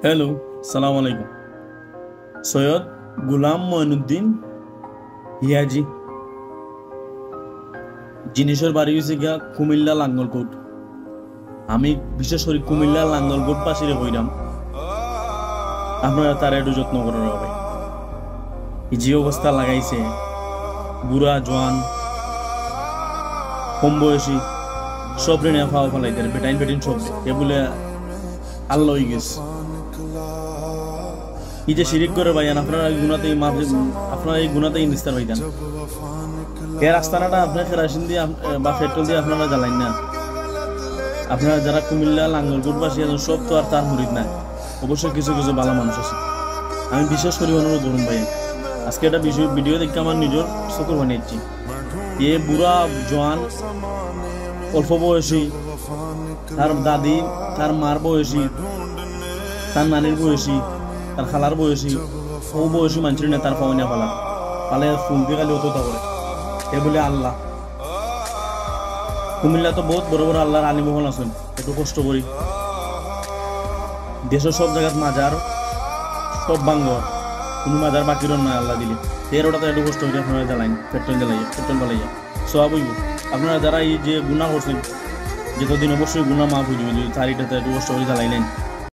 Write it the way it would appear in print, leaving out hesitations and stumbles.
Hello, সালাম আলাইকুম। সৈয়দ গুলাম মঈনুদ্দিন হিয়াজি। জিনিসের বাড়ি হয়েছে গিয়া কুমিল্লা লাঙ্গলকোট। আমি বিশেষ করে কুমিল্লা লাঙ্গলকোট পাশে হইলাম, আপনারা তার একটু যত্ন করার হবে। যে অবস্থা লাগাইছে, বুড়া জোয়ান কম বয়সী সব রেনে ফাওয়া ফেলাইতে বেটাইন বেটিন সব এ বলে আল্লাহ হয়ে গেছে। এই যে শিরিক করে ভাইয়ান, আপনারা এই গুণাতেই নিস্তার ভাইদান। এর রাস্তাটা আপনার কেরাসিন দিয়ে বা পেট্রোল দিয়ে আপনারা জ্বালাইন না। আপনারা যারা কুমিল্লা লাঙ্গলকোটবাসী আছেন সব তো আর তার মুরিদ নাই, অবশ্যই কিছু কিছু ভালো মানুষ আছে। আমি বিশেষ করে অনুরোধ করুন ভাই, আজকে একটা ভিডিও দেখে আমার নিজের চোখের বানিয়েছি। এ বুড়া জোয়ান অল্প বয়সী, তার দাদি তার মার বয়সী, তার নানির বয়সী, তার খালার বয়সী, ও বয়সী মানুষের না তার পাওয়া পালা পালে ফুলতে খালি অত করে এ বলে আল্লাহ। কুমিল্লা তো বহুত বড় বড় আল্লাহর আলিমহল আছেন, একটু কষ্ট করি। দেশের সব জায়গায় মাজার সব বাঙ্গর, কোনো মাজার বাকির নয় আল্লাহ দিলে। তেরোটাতে একটু কষ্ট করি আপনারা জ্বালাইন, পেট্রোল জ্বালাইয়া সব হইব। আপনারা যারা এই যে গুণা করছেন, যতদিন অবশ্যই গুণা মাফ হয়ে যাবে যদি চারিটাতে একটু কষ্ট করে জ্বালাইলেন।